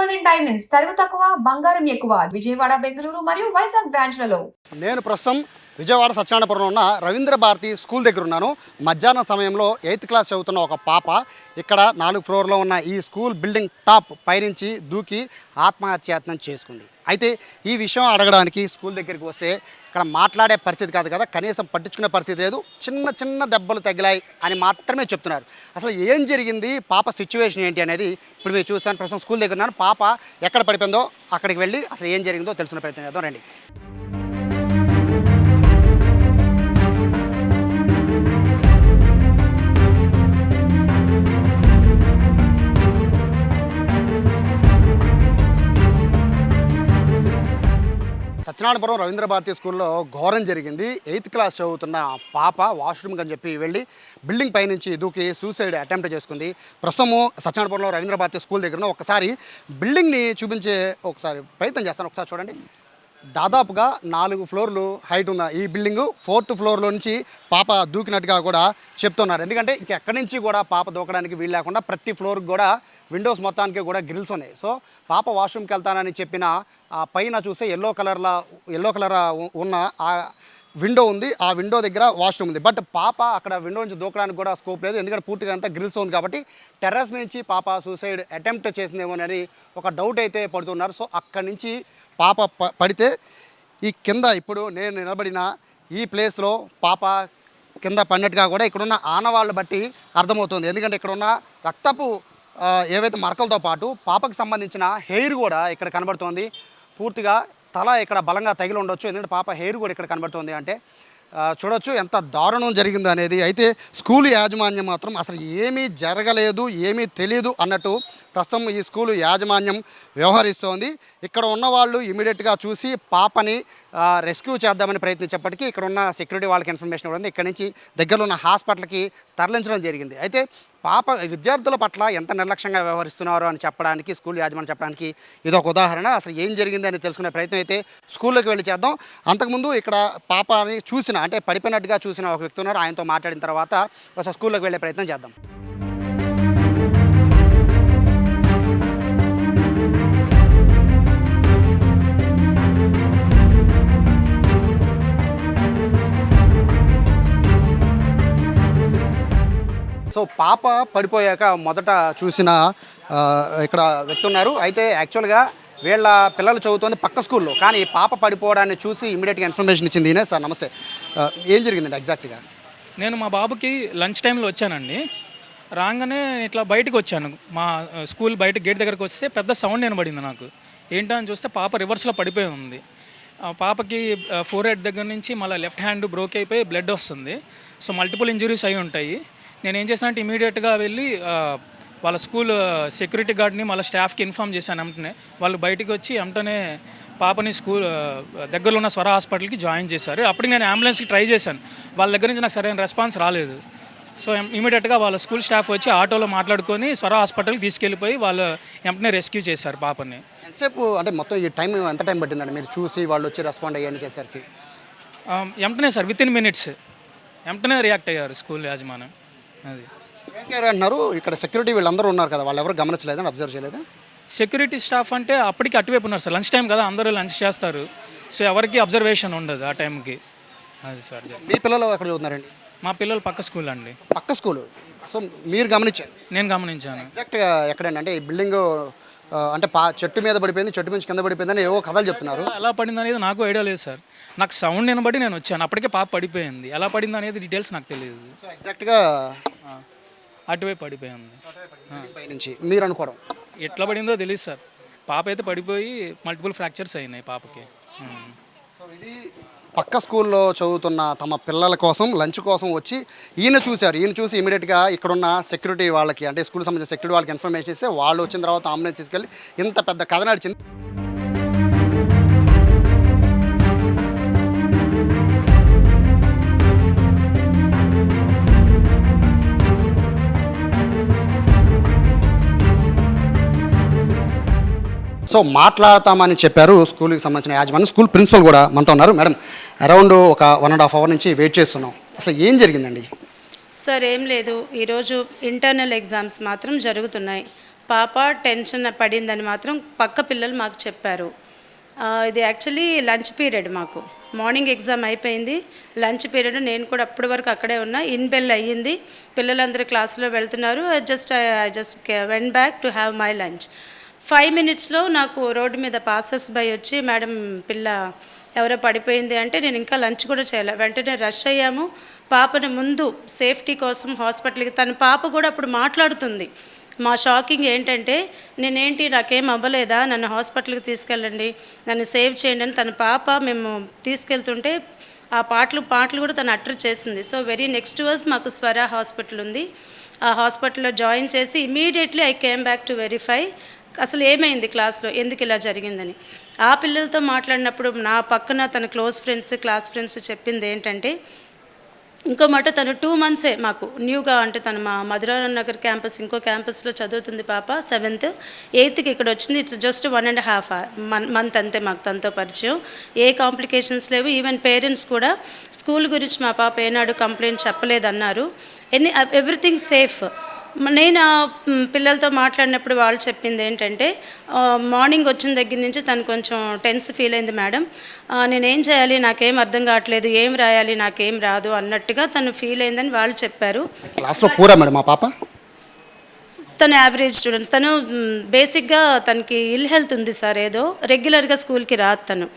Golden diamonds తరుగు తక్కువ బంగారం ఎక్కువ విజయవాడ బెంగళూరు మరియు వైజాగ్ బ్రాంచ్లలో. నేను ప్రస్తుతం విజయవాడ సత్యనారాయణపురంలో ఉన్న రవీంద్ర భారతి స్కూల్ దగ్గర ఉన్నాను. మధ్యాహ్నం సమయంలో 8th క్లాస్ చదువుతున్న ఒక పాప ఇక్కడ 4th ఫ్లోర్లో ఉన్న ఈ స్కూల్ బిల్డింగ్ టాప్ పైనుంచి దూకి ఆత్మహత్యాయత్నం చేసుకుంది. అయితే ఈ విషయం అడగడానికి స్కూల్ దగ్గరికి వస్తే ఇక్కడ మాట్లాడే పరిస్థితి కాదు కదా, కనీసం పట్టించుకునే పరిస్థితి లేదు, చిన్న చిన్న దెబ్బలు తగిలాయి అని మాత్రమే చెప్తున్నారు. అసలు ఏం జరిగింది, పాప సిచ్యువేషన్ ఏంటి అనేది ఇప్పుడు మీరు చూసాను. ప్రస్తుతం స్కూల్ దగ్గర ఉన్నాను. పాప ఎక్కడ పడిపోయిందో అక్కడికి వెళ్ళి అసలు ఏం జరిగిందో తెలుసుకునే ప్రయత్నం చేద్దాం రండి. సత్యనారాయణపురం రవీంద్ర భారతి స్కూల్లో ఘోరం జరిగింది. 8th క్లాస్ చదువుతున్న పాప వాష్రూమ్కి అని చెప్పి వెళ్ళి బిల్డింగ్ పైనుంచి దూకి సూసైడ్ అటెంప్ట్ చేసుకుంది. ప్రస్తుతము సత్యనారాయణపురంలో రవీంద్ర భారతి స్కూల్ దగ్గర ఒకసారి బిల్డింగ్ని చూపించే ఒకసారి ప్రయత్నం చేస్తాను. ఒకసారి చూడండి. దాదాపుగా 4 ఫ్లోర్లు హైట్ ఉన్న ఈ బిల్డింగు 4th ఫ్లోర్లో నుంచి పాప దూకినట్టుగా కూడా చెప్తున్నారు. ఎందుకంటే ఎక్కడి నుంచి కూడా పాప దూకడానికి వీలు లేకుండా ప్రతి ఫ్లోర్కి కూడా విండోస్ మొత్తానికి కూడా గ్రిల్స్ ఉన్నాయి. సో పాప వాష్రూమ్కి వెళ్తానని చెప్పిన పైన చూస్తే ఎల్లో కలర్ ఉన్న ఆ విండో ఉంది. ఆ విండో దగ్గర వాష్రూమ్ ఉంది. బట్ పాప అక్కడ విండో నుంచి దూకడానికి కూడా స్కోప్ లేదు, ఎందుకంటే పూర్తిగా అంతా గ్రిల్స్ ఉంది. కాబట్టి టెర్రస్ నుంచి పాప సూసైడ్ అటెంప్ట్ చేసిందేమోనని ఒక డౌట్ అయితే పడుతున్నారు. సో అక్కడి నుంచి పాప పడితే ఈ కింద ఇప్పుడు నేను నిలబడిన ఈ ప్లేస్లో పాప కింద పడినట్టుగా కూడా ఇక్కడున్న ఆనవాళ్ళు బట్టి అర్థమవుతుంది. ఎందుకంటే ఇక్కడున్న రక్తపు ఏవైతే మరకలతో పాటు పాపకు సంబంధించిన హెయిర్ కూడా ఇక్కడ కనబడుతోంది. పూర్తిగా తల ఇక్కడ బలంగా తగిలి ఉండొచ్చు, ఎందుకంటే పాప హెయిర్ కూడా ఇక్కడ కనబడుతుంది. అంటే చూడొచ్చు ఎంత దారుణం జరిగింది అనేది. అయితే స్కూల్ యాజమాన్యం మాత్రం అసలు ఏమీ జరగలేదు, ఏమీ తెలియదు అన్నట్టు ప్రస్తుతం ఈ స్కూలు యాజమాన్యం వ్యవహరిస్తోంది. ఇక్కడ ఉన్న వాళ్ళు ఇమీడియట్గా చూసి పాపని రెస్క్యూ చేద్దామని ప్రయత్నించేప్పటికీ ఇక్కడ ఉన్న సెక్యూరిటీ వాళ్ళకి ఇన్ఫర్మేషన్ ఇవ్వడం, ఇక్కడ నుంచి దగ్గరలో ఉన్న హాస్పిటల్కి తరలించడం జరిగింది. అయితే పాప విద్యార్థుల పట్ల ఎంత నిర్లక్ష్యంగా వ్యవహరిస్తున్నారు అని చెప్పడానికి, స్కూల్ యాజమాన్యం చెప్పడానికి ఇదొక ఉదాహరణ. అసలు ఏం జరిగింది అని తెలుసుకునే ప్రయత్నం అయితే స్కూల్లోకి వెళ్ళి చేద్దాం. అంతకుముందు ఇక్కడ పాపని చూసిన, అంటే పడిపోయినట్టుగా చూసిన ఒక వ్యక్తి ఉన్నారు. ఆయనతో మాట్లాడిన తర్వాత ఒకసారి స్కూల్లోకి వెళ్ళే ప్రయత్నం చేద్దాం. సో పాప పడిపోయాక మొదట చూసిన ఇక్కడ వ్యక్తి ఉన్నారు. అయితే యాక్చువల్గా వీళ్ళ పిల్లలు చదువుతుంది పక్క స్కూల్లో, కానీ పాప పడిపోవడాన్ని చూసి ఇమీడియట్గా ఇన్ఫర్మేషన్ ఇచ్చింది ఈయనే. సార్ నమస్తే, ఏం జరిగిందండి ఎగ్జాక్ట్గా? నేను మా బాబుకి లంచ్ టైంలో వచ్చానండి. రాగానే ఇట్లా బయటకు వచ్చాను. మా స్కూల్ బయట గేట్ దగ్గరకు వస్తే పెద్ద సౌండ్ వినబడింది నాకు. ఏంటని చూస్తే పాప రివర్స్లో పడిపోయి ఉంది. పాపకి ఫోర్ హెడ్ దగ్గర నుంచి మళ్ళీ లెఫ్ట్ హ్యాండ్ బ్రోక్ అయిపోయి బ్లడ్ వస్తుంది. సో మల్టిపుల్ ఇంజరీస్ అయి ఉంటాయి. నేను ఏం చేశానంటే ఇమీడియట్గా వెళ్ళి వాళ్ళ స్కూల్ సెక్యూరిటీ గార్డ్ని మళ్ళీ స్టాఫ్కి ఇన్ఫామ్ చేశాను. వెంటనే వాళ్ళు బయటికి వచ్చి వెంటనే పాపని స్కూల్ దగ్గరలో ఉన్న స్వర హాస్పిటల్కి జాయిన్ చేశారు. అప్పటికి నేను అంబులెన్స్కి ట్రై చేశాను, వాళ్ళ దగ్గర నుంచి నాకు సరైన రెస్పాన్స్ రాలేదు. సో ఇమీడియట్గా వాళ్ళ స్కూల్ స్టాఫ్ వచ్చి ఆటోలో మాట్లాడుకొని స్వర హాస్పిటల్కి తీసుకెళ్ళిపోయి వాళ్ళు వెంటనే రెస్క్యూ చేశారు పాపని. ఎంతసేపు అంటే మొత్తం ఈ టైం ఎంత టైం పట్టిందండి మీరు చూసి వాళ్ళు వచ్చి రెస్పాండ్ అయ్యాన్ని చేసరికి? వెంటనే సార్, విత్ ఇన్ మినిట్స్ వెంటనే రియాక్ట్ అయ్యారు స్కూల్ యాజమాన్యం. అది అంటున్నారు. ఇక్కడ సెక్యూరిటీ వీళ్ళందరూ ఉన్నారు కదా, వాళ్ళు ఎవరు గమనించలేదని, అబ్జర్వ్ చేయలేదా? సెక్యూరిటీ స్టాఫ్ అంటే అప్పటికి అటువైపు ఉన్నారు సార్. లంచ్ టైం కదా, అందరూ లంచ్ చేస్తారు. సో ఎవరికి అబ్జర్వేషన్ ఉండదు ఆ టైంకి. అది సార్. మీ పిల్లలు ఎక్కడ చదువుతున్నారండి? మా పిల్లలు పక్క స్కూల్ అండి. పక్క స్కూలు. సో మీరు గమనించారు? నేను గమనించాను. ఎగ్జాక్ట్గా ఎక్కడండి? అంటే ఈ బిల్డింగ్ అంటే చెట్టు మీద పడిపోయింది, చెట్టు నుంచి కింద పడిపోయిందని ఏవో కథలు చెప్తున్నారు. ఎలా పడింది అనేది నాకు ఐడియా లేదు సార్. నాకు సౌండ్ వినబడి నేను వచ్చాను, అప్పటికే పాప పడిపోయింది. ఎలా పడింది అనేది డీటెయిల్స్ నాకు తెలియదు. ఎగ్జాక్ట్గా అటువైపు పడిపోయింది పైనుంచి మీరు అనుకోవడం. ఎట్లా పడిందో తెలియదు సార్. పాప అయితే పడిపోయి మల్టిపుల్ ఫ్రాక్చర్స్ అయినాయి పాపకి. సో ఇది పక్క స్కూల్లో చదువుతున్న తమ పిల్లల కోసం లంచ్ కోసం వచ్చి ఈయన చూశారు. ఈయన చూసి ఇమీడియట్గా ఇక్కడున్న సెక్యూరిటీ వాళ్ళకి, అంటే స్కూల్ సంబంధించిన సెక్యూరిటీ వాళ్ళకి ఇన్ఫర్మేషన్ ఇస్తే వాళ్ళు వచ్చిన తర్వాత అంబులెన్స్ తీసుకెళ్ళి ఇంత పెద్ద కథ నడిచింది. సో మాట్లాడతామని చెప్పారు స్కూల్కి సంబంధించిన యాజమాన్యం. స్కూల్ ప్రిన్సిపల్ కూడా మనతో ఉన్నారు. మేడం, అరౌండ్ ఒక 1.5 అవర్ నుంచి వెయిట్ చేస్తున్నాం. అసలు ఏం జరిగిందండి? సార్ ఏం లేదు, ఈరోజు ఇంటర్నల్ ఎగ్జామ్స్ మాత్రం జరుగుతున్నాయి. పాప టెన్షన్ పడిందని మాత్రం పక్క పిల్లలు మాకు చెప్పారు. ఇది యాక్చువల్లీ లంచ్ పీరియడ్ మాకు. మార్నింగ్ ఎగ్జామ్ అయిపోయింది, లంచ్ పీరియడ్. నేను కూడా అప్పటి వరకు అక్కడే ఉన్నా. ఇన్ బెల్ అయ్యింది, పిల్లలందరూ క్లాసులో వెళ్తున్నారు. I just went back to have my lunch. 5 minutesలో నాకు రోడ్డు మీద పాసర్స్ బై వచ్చి, మేడం పిల్ల ఎవరో పడిపోయింది అంటే, నేను ఇంకా లంచ్ కూడా చేయలే. వెంటనే రష్ అయ్యాము. పాపను ముందు సేఫ్టీ కోసం హాస్పిటల్కి, తన పాప కూడా అప్పుడు మాట్లాడుతుంది. మా షాకింగ్ ఏంటంటే, నేనేంటి నాకేం అవ్వలేదా, నన్ను హాస్పిటల్కి తీసుకెళ్ళండి, నన్ను సేవ్ చేయండి అని తన పాప మేము తీసుకెళ్తుంటే ఆ పాటలు కూడా తను అటర్ చేసింది. సో వెరీ నెక్స్ట్ వాజ్ మాకు స్వర హాస్పిటల్ ఉంది. ఆ హాస్పిటల్లో జాయిన్ చేసి immediately I came back to verify అసలు ఏమైంది క్లాస్లో, ఎందుకు ఇలా జరిగిందని. ఆ పిల్లలతో మాట్లాడినప్పుడు నా పక్కన తన క్లాస్ ఫ్రెండ్స్ చెప్పింది ఏంటంటే, ఇంకో మాట తను 2 monthsే మాకు న్యూగా, అంటే తను మా మధురానగర్ నగర్ క్యాంపస్ ఇంకో క్యాంపస్లో చదువుతుంది పాప, 7th 8th ఇక్కడ వచ్చింది. ఇట్స్ జస్ట్ 1.5 month అంతే మాకు తనతో పరిచయం. ఏ కాంప్లికేషన్స్ లేవు. ఈవెన్ పేరెంట్స్ కూడా స్కూల్ గురించి మా పాప ఏనాడు కంప్లైంట్ చెప్పలేదన్నారు. Everything safe. నేను పిల్లలతో మాట్లాడినప్పుడు వాళ్ళు చెప్పింది ఏంటంటే, మార్నింగ్ వచ్చిన దగ్గర నుంచి తను కొంచెం టెన్స్ ఫీల్ అయింది మేడం, నేనేం చేయాలి నాకేం అర్థం కావట్లేదు, ఏం రాయాలి నాకేం రాదు అన్నట్టుగా తను ఫీల్ అయిందని వాళ్ళు చెప్పారు. క్లాస్లో పూరా మేడం మా పాప? తను యావరేజ్ స్టూడెంట్స్. తను బేసిక్గా తనకి ఇల్ హెల్త్ ఉంది సార్, ఏదో రెగ్యులర్గా స్కూల్కి రాదు. తను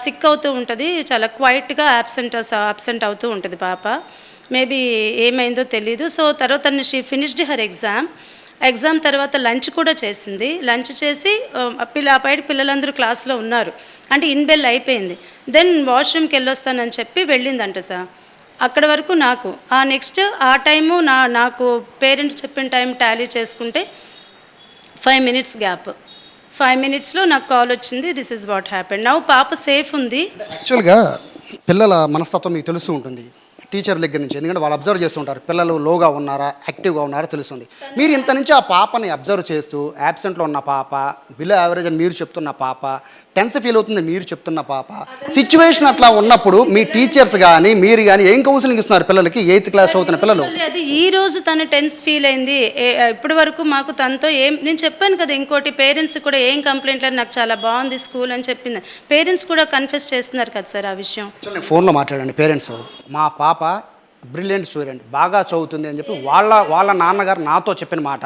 సిక్ అవుతూ ఉంటుంది, చాలా క్వైట్గా అబ్సెంట్ అవుతూ ఉంటుంది పాప. మేబీ ఏమైందో తెలీదు. సో తర్వాత షీ ఫినిష్డ్ హర్ ఎగ్జామ్ తర్వాత లంచ్ కూడా చేసింది. లంచ్ చేసి బయట పిల్లలందరూ క్లాస్లో ఉన్నారు, అంటే ఇన్ బెల్ అయిపోయింది. దెన్ వాష్రూమ్కి వెళ్ళొస్తానని చెప్పి వెళ్ళిందంట సార్. అక్కడ వరకు నాకు నెక్స్ట్ ఆ టైము నాకు పేరెంట్ చెప్పిన టైం టాలీ చేసుకుంటే 5 minutes గ్యాప్. 5 minutesలో నాకు కాల్ వచ్చింది, this is what happened. Now పాప సేఫ్ ఉంది. యాక్చువల్గా పిల్లల మనస్తత్వం మీకు తెలుస్తూ ఉంటుంది టీచర్ దగ్గర నుంచి, ఎందుకంటే వాళ్ళు అబ్జర్వ్ చేస్తుంటారు పిల్లలు లోగా ఉన్నారా యాక్టివ్గా ఉన్నారా తెలుస్తుంది. మీరు ఇంత నుంచి ఆ పాపని అబ్జర్వ్ చేస్తూ, యాబ్సెంట్లో ఉన్న పాప, బిలో యావరేజ్ అని మీరు చెప్తున్న పాప, టెన్స్ ఫీల్ అవుతుంది మీరు చెప్తున్న పాప, సిచ్యువేషన్ అట్లా ఉన్నప్పుడు మీ టీచర్స్ కానీ మీరు కానీ ఏం కౌన్సిలింగ్ ఇస్తున్నారు పిల్లలకి? 8th class చదువుతున్న పిల్లలు. అది ఈ రోజు తను టెన్స్ ఫీల్ అయింది. ఇప్పటి వరకు మాకు తనతో నేను చెప్పాను కదా, ఇంకోటి పేరెంట్స్ కూడా ఏం కంప్లైంట్ లేదు, నాకు చాలా బాగుంది స్కూల్ అని చెప్పింది. పేరెంట్స్ కూడా కన్ఫెస్ చేస్తున్నారు కదా సార్ ఆ విషయం. నేను ఫోన్లో మాట్లాడండి పేరెంట్స్, మా పాప బ్రిలియంట్ స్టూడెంట్, బాగా చదువుతుంది అని చెప్పి వాళ్ళ నాన్నగారు నాతో చెప్పిన మాట,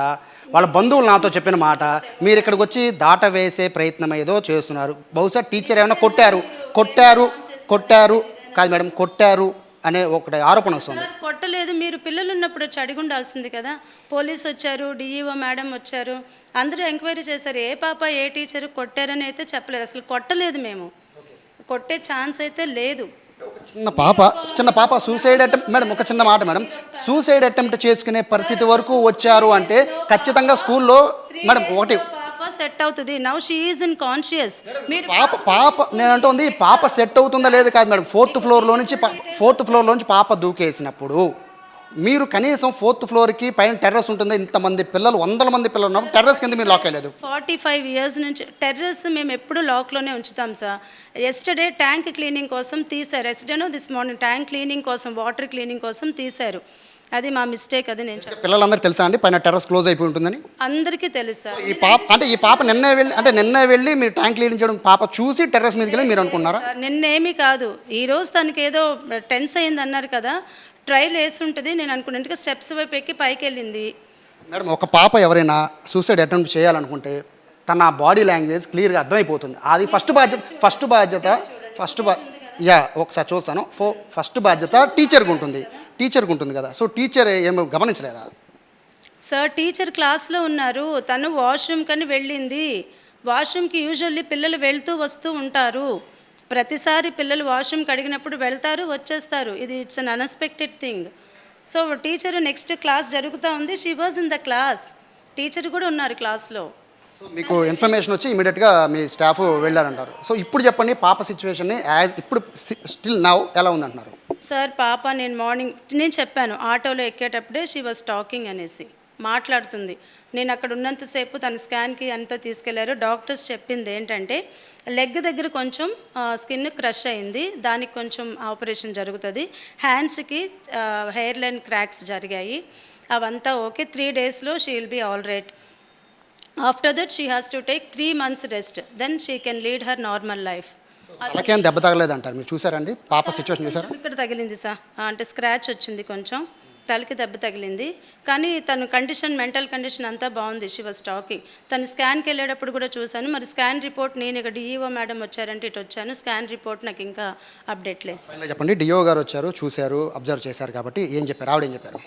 వాళ్ళ బంధువులు నాతో చెప్పిన మాట, మీరు ఇక్కడికి వచ్చి దాట వేసే ప్రయత్నం ఏదో చేస్తున్నారు. బహుశా టీచర్ ఏమైనా కొట్టారు కాదు మేడం, కొట్టారు అనే ఒకటి ఆరోపణ వస్తుంది. కొట్టలేదు, మీరు పిల్లలు ఉన్నప్పుడు వచ్చి అడిగి ఉండాల్సింది కదా. పోలీసు వచ్చారు, డిఈఓ మేడం వచ్చారు, అందరూ ఎంక్వైరీ చేశారు. ఏ పాప ఏ టీచరు కొట్టారని అయితే చెప్పలేదు. అసలు కొట్టలేదు, మేము కొట్టే ఛాన్స్ అయితే లేదు. చిన్న పాప సూసైడ్ అటెంప్ట్ మేడం, ఒక చిన్న మాట మేడం, సూసైడ్ అటెంప్ట్ చేసుకునే పరిస్థితి వరకు వచ్చారు అంటే ఖచ్చితంగా స్కూల్లో మేడం ఒకటి పాప సెట్ అవుతుంది. Now she is in conscious. మీరు పాప నేను అంటుంది పాప సెట్ అవుతుందా లేదు కాదు మేడం, 4th floor నుంచి పాప దూకేసినప్పుడు మీరు కనీసం 4th floorకి పైన టెర్రస్ ఉంటుంది, ఇంతమంది పిల్లలు 100 మంది పిల్లలు ఉన్నప్పుడు టెర్రస్ కింద మీరు లాక్ అయ్యలేదు. 45 years నుంచి టెర్రస్ మేము ఎప్పుడు లాక్లోనే ఉంచుతాం సార్. ఎస్టర్డే ట్యాంక్ క్లీనింగ్ కోసం తీశారు. ఎస్టర్డేనో దిస్ మార్నింగ్ ట్యాంక్ క్లీనింగ్ కోసం, వాటర్ క్లీనింగ్ కోసం తీశారు. అది మా మిస్టేక్. అది నేను పిల్లలందరికీ తెలుసా అండి పైన టెర్రస్ క్లోజ్ అయిపోయి ఉంటుందని? అందరికీ తెలుసా. ఈ పాప నిన్న వెళ్ళి మీరు ట్యాంక్ క్లీనింగ్ చేయడం పాప చూసి టెర్రస్ మీదకి వెళ్ళి మీరు అనుకున్నారా? నిన్నేమీ కాదు, ఈరోజు తనకి ఏదో టెన్స్ అయింది అన్నారు కదా, ట్రైల్ వేసి ఉంటుంది నేను అనుకున్నట్టుగా స్టెప్స్ వైపు ఎక్కి పైకి వెళ్ళింది. మేడం ఒక పాప ఎవరైనా సూసైడ్ అటెంప్ట్ చేయాలనుకుంటే తన బాడీ లాంగ్వేజ్ క్లియర్గా అర్థమైపోతుంది. అది ఫస్ట్ బాధ్యత ఒకసారి చూస్తాను. ఫస్ట్ బాధ్యత టీచర్కి ఉంటుంది కదా. సో టీచర్ ఏమో గమనించలేదా సార్? టీచర్ క్లాస్లో ఉన్నారు, తను వాష్రూమ్ కని వెళ్ళింది. వాష్రూమ్కి యూజువల్లీ పిల్లలు వెళ్తూ వస్తూ ఉంటారు. ప్రతిసారి పిల్లలు వాష్రూమ్కి అడిగినప్పుడు వెళ్తారు, వచ్చేస్తారు. ఇది it's an unexpected thing. So teacher next class జరుగుతూ ఉంది, she was in the class. Teacher కూడా ఉన్నారు క్లాస్లో. సో మీకు ఇన్ఫర్మేషన్ వచ్చి ఇమీడియట్గా మీ స్టాఫ్ వెళ్ళారంటారు. సో ఇప్పుడు చెప్పండి పాప సిచ్యువేషన్ని ఇప్పుడు స్టిల్ నౌ ఎలా ఉందంటున్నారు? సార్ పాప నేను చెప్పాను ఆటోలో ఎక్కేటప్పుడే షీ వాజ్ టాకింగ్ అనేసి, మాట్లాడుతుంది. నేను అక్కడ ఉన్నంతసేపు తన స్కాన్కి అంతా తీసుకెళ్లారు. డాక్టర్స్ చెప్పింది ఏంటంటే లెగ్ దగ్గర కొంచెం స్కిన్ క్రష్ అయింది, దానికి కొంచెం ఆపరేషన్ జరుగుతుంది. హ్యాండ్స్కి హెయిర్ లైన్ క్రాక్స్ జరిగాయి, అవంతా ఓకే. 3 daysలో she will be all right. After that, she has to take 3 months rest. Then she can lead her normal life. తలకేం దెబ్బ తగలేదు అంటారు, మీరు చూసారండి పాప సిచ్యువేషన్ చూసారా? ఇక్కడ తగిలింది సార్, అంటే స్క్రాచ్ వచ్చింది, కొంచెం తలకి దెబ్బ తగిలింది. కానీ తన కండిషన్, మెంటల్ కండిషన్ అంతా బాగుంది. She was talking. తను స్కాన్కి వెళ్ళేటప్పుడు కూడా చూశాను. మరి స్కాన్ రిపోర్ట్ నేను ఇక్కడ డిఈఓ మేడం వచ్చారంటే ఇటు వచ్చాను. స్కాన్ రిపోర్ట్ నాకు ఇంకా అప్డేట్ లేదు. చెప్పండి, డిఓ గారు వచ్చారు, చూశారు, అబ్జర్వ్ చేశారు కాబట్టి ఏం చెప్పారు, ఆవిడ ఏం చెప్పారు?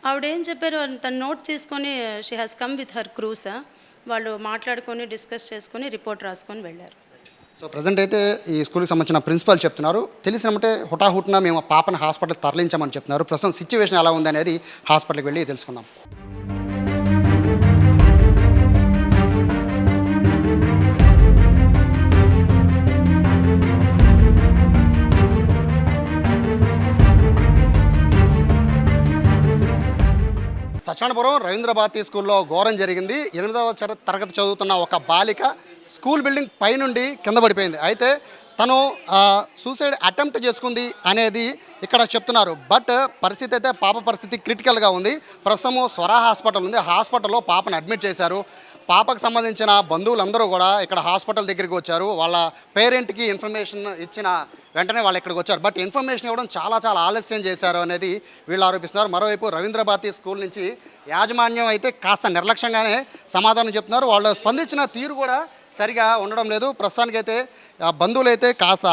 ఆవిడేం చెప్పారు, తను నోట్ తీసుకొని she has come with her క్రూసా, వాళ్ళు మాట్లాడుకొని డిస్కస్ చేసుకొని రిపోర్ట్ రాసుకొని వెళ్ళారు. సో ప్రజెంట్ అయితే ఈ స్కూల్కి సంబంధించిన ప్రిన్సిపల్ చెప్తున్నారు, తెలిసినమంటే హుటాహుటిన మేము పాపను హాస్పిటల్ తరలించామని చెప్తున్నారు. ప్రస్తుతం సిచ్యువేషన్ ఎలా ఉందనేది హాస్పిటల్కి వెళ్ళి తెలుసుకుందాం. సత్యనారాయణపురం రవీంద్ర భారతి స్కూల్లో ఘోరం జరిగింది. 8వ తరగతి చదువుతున్న ఒక బాలిక స్కూల్ బిల్డింగ్ పైనుండి కింద పడిపోయింది. అయితే తను సూసైడ్ అటెంప్ట్ చేసుకుంది అనేది ఇక్కడ చెప్తున్నారు. బట్ పరిస్థితి అయితే పాప పరిస్థితి క్రిటికల్గా ఉంది. ప్రస్తుతం స్వరా హాస్పిటల్ ఉంది, హాస్పిటల్లో పాపను అడ్మిట్ చేశారు. పాపకు సంబంధించిన బంధువులందరూ కూడా ఇక్కడ హాస్పిటల్ దగ్గరికి వచ్చారు. వాళ్ళ పేరెంట్కి ఇన్ఫర్మేషన్ ఇచ్చిన వెంటనే వాళ్ళు ఇక్కడికి వచ్చారు. బట్ ఇన్ఫర్మేషన్ ఇవ్వడం చాలా ఆలస్యం చేశారు అనేది వీళ్ళు ఆరోపిస్తున్నారు. మరోవైపు రవీంద్ర భారతి స్కూల్ నుంచి యాజమాన్యం అయితే కాస్త నిర్లక్ష్యంగానే సమాధానం చెప్తున్నారు. వాళ్ళు స్పందించిన తీరు కూడా సరిగా ఉండడం లేదు. ప్రస్తుతానికైతే బంధువులు అయితే కాస్త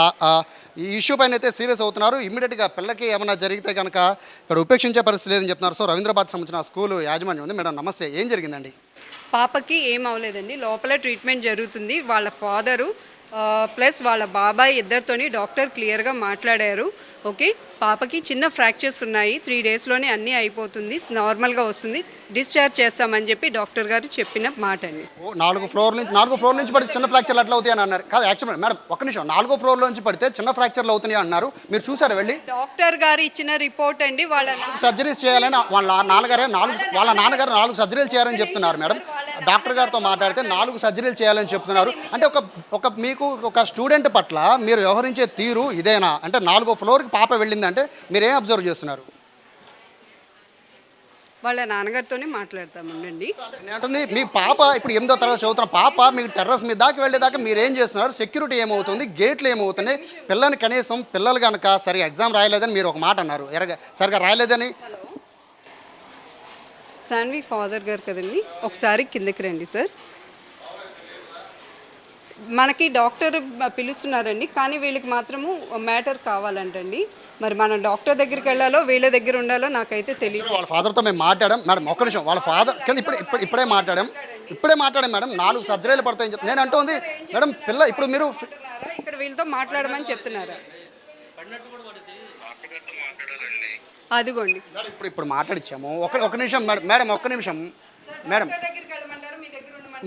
ఈ ఇష్యూ పైన అయితే సీరియస్ అవుతున్నారు. ఇమ్మీడియట్గా పిల్లకి ఏమైనా జరిగితే కనుక ఇక్కడ ఉపేక్షించే పరిస్థితి లేదని చెప్తున్నారు. సో రవీంద్ర భారతి సంబంధించిన స్కూలు యాజమాన్యం ఉంది. మేడం నమస్తే, ఏం జరిగిందండి? పాపకి ఏం అవ్వలేదండి, లోపల ట్రీట్మెంట్ జరుగుతుంది. వాళ్ళ ఫాదరు ప్లస్ వాళ్ళ బాబాయ్ ఇద్దరితోని డాక్టర్ క్లియర్గా మాట్లాడారు. ఓకే, పాపకి చిన్న ఫ్రాక్చర్స్ ఉన్నాయి, 3 డేస్లోనే అన్నీ అయిపోతుంది, నార్మల్గా వస్తుంది, డిశ్చార్జ్ చేస్తామని చెప్పి డాక్టర్ గారు చెప్పిన మాట అండి. 4వ ఫ్లోర్ నుంచి పడితే చిన్న ఫ్రాక్చర్లు అట్లా అవుతాయి అని అన్నారు. కాదు యాక్చువల్ మేడం ఒక్క నిమిషం, 4వ ఫ్లోర్ నుంచి పడితే చిన్న ఫ్రాక్చర్లు అవుతున్నాయి అన్నారు. మీరు చూసారు వెళ్ళి? డాక్టర్ గారు ఇచ్చిన రిపోర్ట్ అండి. వాళ్ళ సర్జరీస్ చేయాలని వాళ్ళ నాన్నగారు 4 సర్జరీలు చేయాలని చెప్తున్నారు. మేడం డాక్టర్ గారితో మాట్లాడితే 4 సర్జరీలు చేయాలని చెప్తున్నారు. అంటే మీకు ఒక స్టూడెంట్ పట్ల మీరు వ్యవహరించే తీరు ఇదేనా? అంటే 4వ ఫ్లోర్కి పాప వెళ్ళిందంటే మీరేం అబ్జర్వ్ చేస్తున్నారు? వాళ్ళ నాన్నగారితోనే మాట్లాడతామండి. ఏంటంది మీ పాప ఇప్పుడు 8వ తరగతి చదువుతున్న పాప మీకు టెర్రస్ మీద దాకా వెళ్ళేదాకా మీరేం చేస్తున్నారు? సెక్యూరిటీ ఏమవుతుంది, గేట్లు ఏమవుతున్నాయి? పిల్లని కనీసం పిల్లలు కనుక సరిగా ఎగ్జామ్ రాయలేదని మీరు ఒక మాట అన్నారు, సరిగా రాయలేదని. సాన్వి ఫాదర్ గారు కదండి, ఒకసారి కిందకి రండి సార్. మనకి డాక్టర్ పిలుస్తున్నారండి, కానీ వీళ్ళకి మాత్రము మ్యాటర్ కావాలంటండి. మరి మన డాక్టర్ దగ్గరికి వెళ్ళాలో వీళ్ళ దగ్గర ఉండాలో నాకైతే తెలియదు. వాళ్ళ ఫాదర్తో మేము మాట్లాడాం మేడం, ఒక్క నిమిషం. వాళ్ళ ఫాదర్ కింద ఇప్పుడే మాట్లాడాం మేడం. 4 సర్జరీలు పడతాయని చెప్పి నేను అంటుంది మేడం. పిల్ల ఇప్పుడు మీరు ఇక్కడ వీళ్ళతో మాట్లాడమని చెప్తున్నారా? అదిగోండి ఇప్పుడు మాట్లాడిచ్చాము. ఒక నిమిషం మేడం ఒక్క నిమిషం మేడం.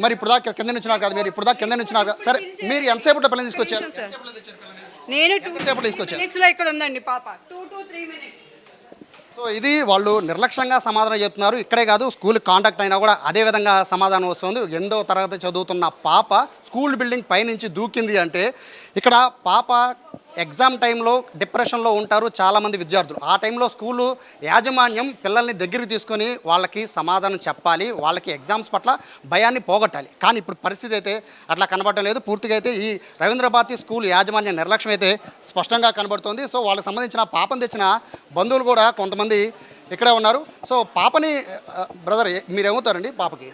మరి ఇప్పుడు దాకా కింద నుంచి కాదు, మీరు ఇప్పుడు దాకా కింద నుంచి సరే, మీరు ఎంతసేపు పిల్లలు తీసుకొచ్చారు? నేను 2 మినిట్స్లో ఇక్కడ ఉందండి పాప, 2 to 3 minutes. సో ఇది వాళ్ళు నిర్లక్ష్యంగా సమాధానం చెప్తున్నారు. ఇక్కడే కాదు, స్కూల్ కాంటాక్ట్ అయినా కూడా అదే విధంగా సమాధానం వస్తుంది. 8వ తరగతి చదువుతున్న పాప స్కూల్ బిల్డింగ్ పైనుంచి దూకింది అంటే ఇక్కడ పాప ఎగ్జామ్ టైంలో డిప్రెషన్లో ఉంటారు చాలామంది విద్యార్థులు. ఆ టైంలో స్కూలు యాజమాన్యం పిల్లల్ని దగ్గరికి తీసుకొని వాళ్ళకి సమాధానం చెప్పాలి, వాళ్ళకి ఎగ్జామ్స్ పట్ల భయాన్ని పోగొట్టాలి. కానీ ఇప్పుడు పరిస్థితి అయితే అట్లా కనబడటం లేదు. పూర్తిగా అయితే ఈ రవీంద్ర భారతి స్కూల్ యాజమాన్య నిర్లక్ష్యం అయితే స్పష్టంగా కనబడుతుంది. సో వాళ్ళకి సంబంధించిన పాపను తెచ్చిన బంధువులు కూడా కొంతమంది ఇక్కడే ఉన్నారు. సో పాపని బ్రదర్ మీరేమవుతారండి? పాపకి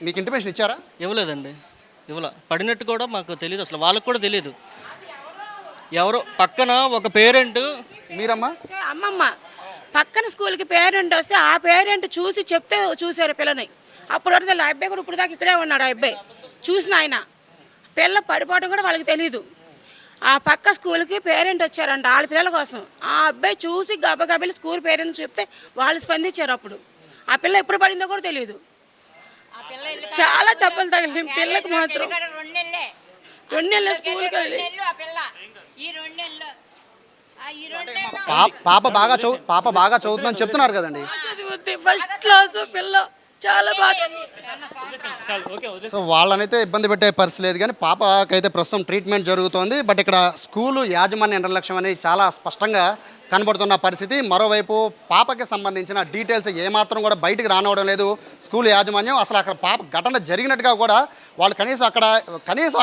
మీకు ఇంటిమేషన్ ఇచ్చారా? ఇవ్వలేదండి, పడినట్టు కూడా మాకు తెలియదు, అసలు వాళ్ళకు కూడా తెలియదు. ఎవరో పక్కన ఒక పేరెంట్, మీరమ్మా అమ్మమ్మ పక్కన స్కూల్కి పేరెంట్ వస్తే ఆ పేరెంట్ చూసి చెప్తే చూశారు పిల్లని. అప్పుడు వరకు ఆ అబ్బాయి కూడా ఇప్పుడు దాకా ఇక్కడే ఉన్నాడు. ఆ అబ్బాయి చూసిన ఆయన పిల్ల పడిపోవడం కూడా వాళ్ళకి తెలియదు. ఆ పక్క స్కూల్కి పేరెంట్ వచ్చారంట వాళ్ళ పిల్లల కోసం. ఆ అబ్బాయి చూసి గబగబెళ్ళి స్కూల్ పేరెంట్స్ చెప్తే వాళ్ళు స్పందించారు. అప్పుడు ఆ పిల్ల ఎప్పుడు పడిందో కూడా తెలియదు. చాలా దెబ్బలు తగిలి పిల్లకి మాత్రం 2 నెలల స్కూల్కి వెళ్ళి పాప బాగా చదువుతుందని చెప్తున్నారు కదండి. చదువుద్ది, ఫస్ట్ క్లాస్ పిల్ల, చాలా బాగా చదువుతుంది. సో వాళ్ళనైతే ఇబ్బంది పెట్టే పరిస్థితి లేదు, కానీ పాపకైతే ప్రస్తుతం ట్రీట్మెంట్ జరుగుతోంది. బట్ ఇక్కడ స్కూలు యాజమాన్య నిర్లక్ష్యం అనేది చాలా స్పష్టంగా కనబడుతున్న పరిస్థితి. మరోవైపు పాపకి సంబంధించిన డీటెయిల్స్ ఏమాత్రం కూడా బయటికి రానివ్వడం లేదు స్కూల్ యాజమాన్యం. అసలు అక్కడ పాప ఘటన జరిగినట్టుగా కూడా వాళ్ళు కనీసం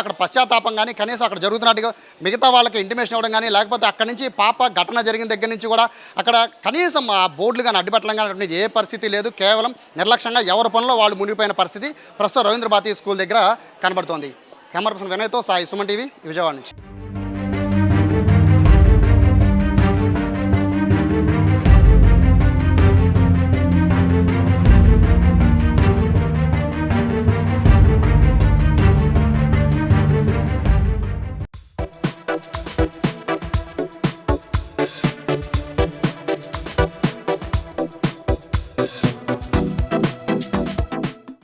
అక్కడ పశ్చాత్తాపం కానీ కనీసం అక్కడ జరుగుతున్నట్టుగా మిగతా వాళ్ళకి ఇంటిమేషన్ ఇవ్వడం కానీ, లేకపోతే అక్కడి నుంచి పాప ఘటన జరిగిన దగ్గర నుంచి కూడా అక్కడ కనీసం ఆ బోర్డులు కానీ అడ్డుపెట్టడం కానీ ఏ పరిస్థితి లేదు. కేవలం నిర్లక్ష్యంగా ఎవరి పనిలో వాళ్ళు మునిగిపోయిన పరిస్థితి ప్రస్తుతం రవీంద్ర భారతి స్కూల్ దగ్గర కనబడుతోంది. కెమెరా పర్సన్ వినయ్తో సాయి, సుమన్ టీవీ, విజయవాడ నుంచి.